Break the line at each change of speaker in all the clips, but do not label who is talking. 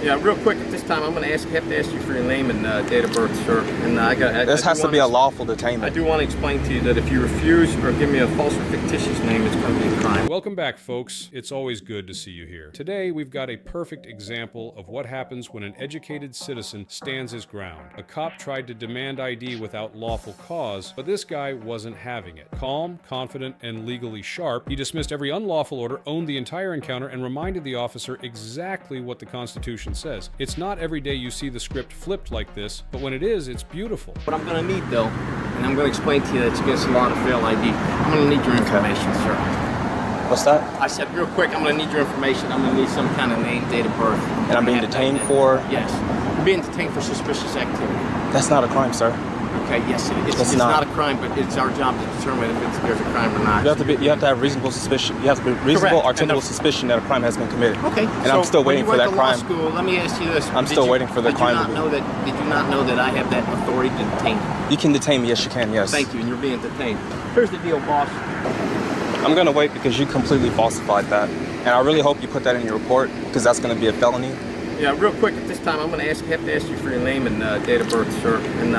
Yeah, real quick at this time, I'm going to have to ask you for your name and date of birth, sir. And
this has to be a lawful detainment.
I do want to explain to you that if you refuse or give me a false or fictitious name, it's going to be a crime.
Welcome back, folks. It's always good to see you here. Today, we've got a perfect example of what happens when an educated citizen stands his ground. A cop tried to demand ID without lawful cause, but this guy wasn't having it. Calm, confident, and legally sharp, he dismissed every unlawful order, owned the entire encounter, and reminded the officer exactly what the Constitution says. It's not every day you see the script flipped like this, but when it is, it's beautiful.
What I'm going to need, though, and I'm going to explain to you that it's against the law to fail ID, I'm going to need your information, sir.
What's that?
I said real quick, I'm going to need your information. I'm going to need some kind of name, date of birth.
And I'm being detained for?
Yes. You're being detained for suspicious activity.
That's not a crime, sir.
Okay, yes, it's not a crime, but it's our job to determine if there's a crime or not.
You have to have reasonable suspicion. You have to be reasonable, articulable suspiption that a crime has been committed.
Okay.
And I'm still waiting for that crime.
School, let me ask you this.
I'm still waiting for the crime to be.
Did you not know that I have that authority to detain you?
You can detain me, yes you can, yes.
Thank you, and you're being detained. Here's the deal, boss.
I'm going to wait because you completely falsified that. And I really hope you put that in your report because that's going to be a felony.
Yeah, real quick at this time, I'm going to have to ask you for your name and date of birth, sir. And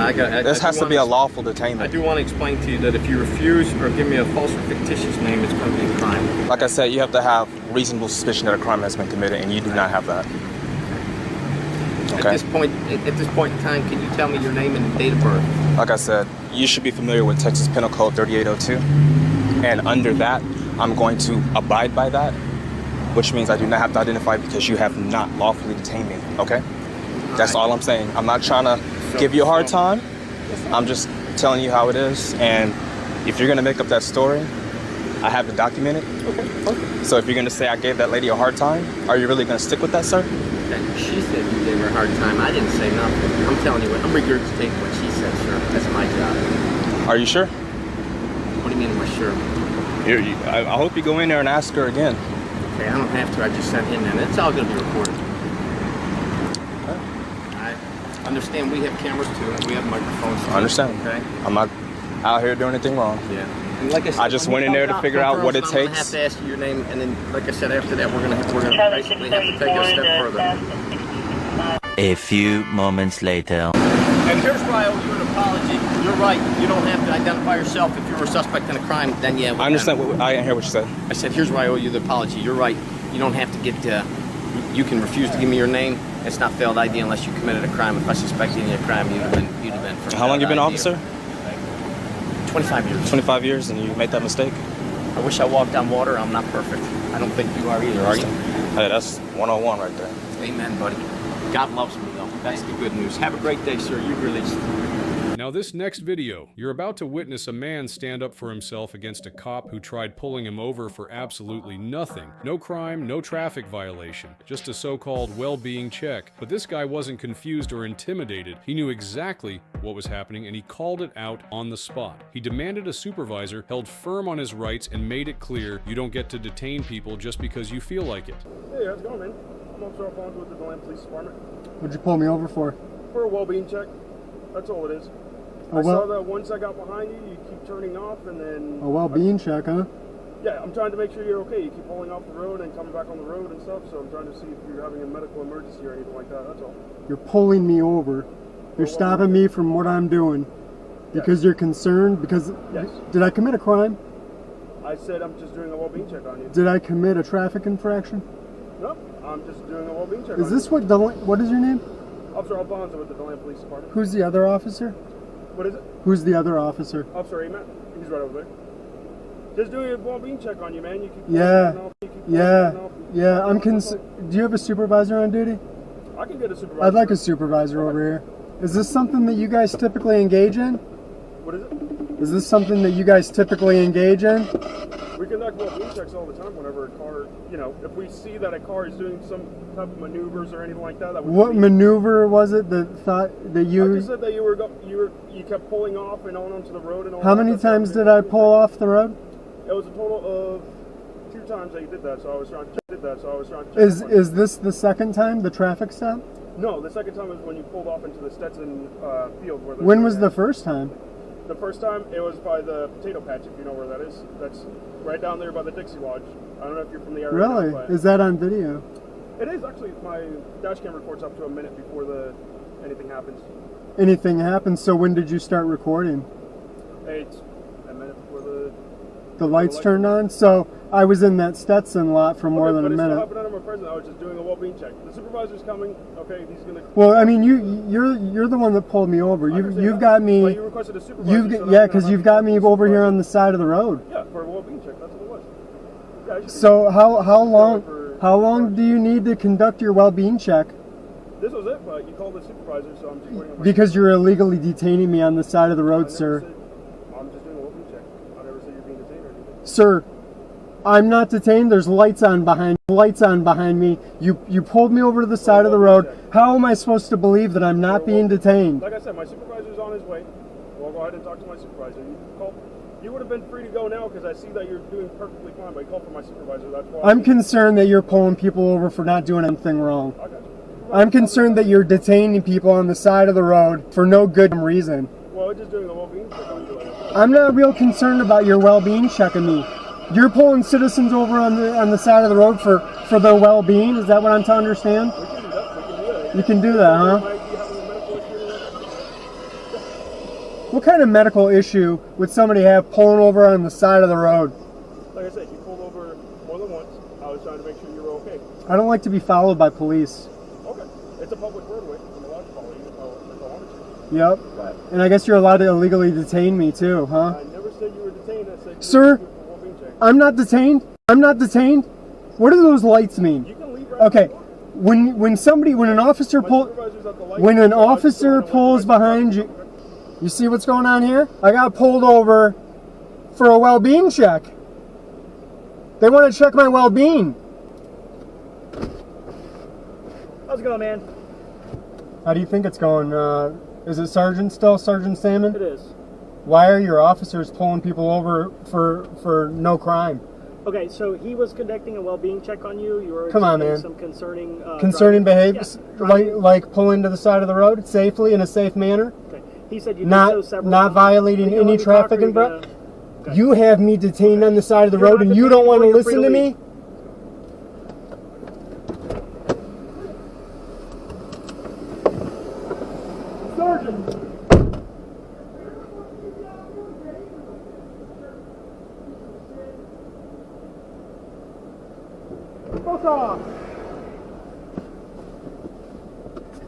this has to be a lawful detainment.
I do want to explain to you that if you refuse or give me a false or fictitious name, it's going to be a crime.
Like I said, you have to have reasonable suspicion that a crime has been committed, and you do not have that. Okay.
At this point in time, can you tell me your name and date of birth?
Like I said, you should be familiar with Texas Penal Code 3802, and under that, I'm going to abide by that, which means I do not have to identify because you have not lawfully detained me, okay? That's all I'm saying. I'm not trying to give you a hard time. I'm just telling you how it is, and if you're gonna make up that story, I have it documented. Okay. So if you're gonna say I gave that lady a hard time, are you really gonna stick with that, sir?
She said you gave her a hard time. I didn't say nothing. I'm telling you what, I'm regurgitating what she said, sir. That's my job.
Are you sure?
What do you mean, am I sure?
I hope you go in there and ask her again.
Okay, I don't have to. I just sent him in. It's all going to be recorded.
Okay.
I understand we have cameras too, and we have microphones too.
I understand.
Okay.
I'm not out here doing anything wrong.
Yeah. And like I said,
I just went in there to figure out what it takes.
I'm going to have to ask you your name, and then, like I said, after that, we're going to basically have to take it a step further.
A few moments later.
And here's why I owe you an apology. You're right. You don't have to identify yourself. If you're a suspect in a crime, then yeah.
I understand. I didn't hear what you said.
I said, here's why I owe you the apology. You're right. You don't have to get. You can refuse to give me your name. It's not failed ID unless you committed a crime. If I suspected you of a crime, you'd have been. For
How long you been officer?
25 years.
25 years, and you made that mistake?
I wish I walked on water. I'm not perfect. I don't think you are either, are you?
Hey, that's 101 right there.
Amen, buddy. God loves me, though. That's the good news. Have a great day, sir. You're released.
Now this next video, you're about to witness a man stand up for himself against a cop who tried pulling him over for absolutely nothing. No crime, no traffic violation, just a so-called well-being check. But this guy wasn't confused or intimidated. He knew exactly what was happening and he called it out on the spot. He demanded a supervisor, held firm on his rights, and made it clear you don't get to detain people just because you feel like it.
Hey, how's it going, man? I'm Officer Alfonso with the Atlanta Police Department.
What'd you pull me over for?
For a well-being check. That's all it is. I saw that once I got behind you, you keep turning off and then...
A well-being check, huh?
Yeah, I'm trying to make sure you're okay. You keep pulling off the road and coming back on the road and stuff, so I'm trying to see if you're having a medical emergency or anything like that, that's all.
You're pulling me over. You're stopping me from what I'm doing. Because you're concerned? Because...
Yes.
Did I commit a crime?
I said I'm just doing a well-being check on you.
Did I commit a traffic infraction?
Nope, I'm just doing a well-being check
Is this what is your name?
Officer Alfonso with the Atlanta Police Department.
Who's the other officer?
What is it?
Who's the other officer?
Officer Amat. He's right over there. Just doing a well-being check on you, man. You keep
Do you have a supervisor on duty?
I can get a supervisor.
I'd like a supervisor over here. Is this something that you guys typically engage in?
What is it?
Is this something that you guys typically engage in?
We conduct well-being checks all the time whenever a car, if we see that a car is doing some type of maneuvers or anything like that.
What maneuver was it that you...
I just said that you kept pulling off and on onto the road and all.
How many times did I pull off the road?
It was a total of 2 times that you did that, so I was trying to check.
Is this the second time, the traffic stop?
No, the second time was when you pulled off into the Stetson field.
When was the first time?
The first time, it was by the potato patch, if you know where that is. That's right down there by the Dixie Lodge. I don't know if you're from the area.
Really? Is that on video?
It is actually, my dash cam records up to a minute before anything happens.
Anything happens, so when did you start recording?
It's a minute before
the lights turned on? So I was in that Stetson lot for more than a minute.
But it's still happening under my presence. I was just doing a well-being check. The supervisor's coming. Okay, he's gonna.
Well, I mean, you're the one that pulled me over. You've got me.
Well, you requested a supervisor.
Yeah, because you've got me over here on the side of the road.
Yeah, for a well-being check. That's what it was. Yeah,
so how long do you need to conduct your well-being check?
This was it, but you called the supervisor, so I'm just waiting on my.
Because you're illegally detaining me on the side of the road, sir.
I'm just doing a well-being check. I never said you're being detained or anything.
Sir, I'm not detained. There's lights on behind me. You pulled me over to the side of the road. How am I supposed to believe that I'm not being detained?
Like I said, my supervisor's on his way. We'll go ahead and talk to my supervisor. You would have been free to go now because I see that you're doing perfectly fine, but you called for my supervisor. That's why
I'm concerned that you're pulling people over for not doing anything wrong.
Okay.
I'm concerned that you're detaining people on the side of the road for no good reason.
Well, we're just doing a well-being check on you.
I'm not real concerned about your well-being checking me. You're pulling citizens over on the side of the road for their well-being. Is that what I'm to understand?
We can do that.
You can do that, huh? What kind of medical issue would somebody have pulling over on the side of the road?
Like I said, you pulled over more than once. I was trying to make sure you were okay.
I don't like to be followed by police.
Okay. It's a public roadway. I'm allowed to follow you if I wanted to.
Yep. Right. And I guess you're allowed to illegally detain me too, huh?
I never said you were detained. I said
Sir, I'm not detained. I'm not detained. What do those lights mean?
You can leave right
okay. When an officer pulls behind you, you see what's going on here? I got pulled over for a well-being check. They want to check my well-being.
How's it going, man?
How do you think it's going? Is it Sergeant still, Sergeant Salmon?
It is.
Why are your officers pulling people over for no crime?
Okay, so he was conducting a well-being check on you. You were some
concerning behaviors, like pulling to the side of the road safely in a safe manner.
Okay. He said you did so several
not
times.
violating any traffic infraction. You have me detained on the side of the road, and you don't want to listen to me.
Sergeant.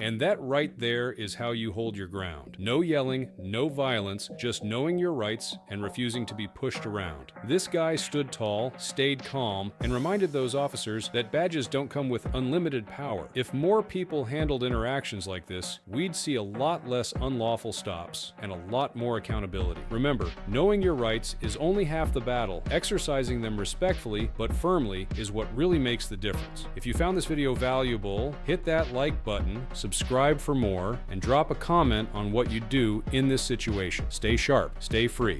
And that right there is how you hold your ground. No yelling, no violence, just knowing your rights and refusing to be pushed around. This guy stood tall, stayed calm, and reminded those officers that badges don't come with unlimited power. If more people handled interactions like this, we'd see a lot less unlawful stops and a lot more accountability. Remember, knowing your rights is only half the battle. Exercising them respectfully but firmly is what really makes the difference. If you found this video valuable, hit that like button, subscribe for more, and drop a comment on what you do in this situation. Stay sharp, stay free.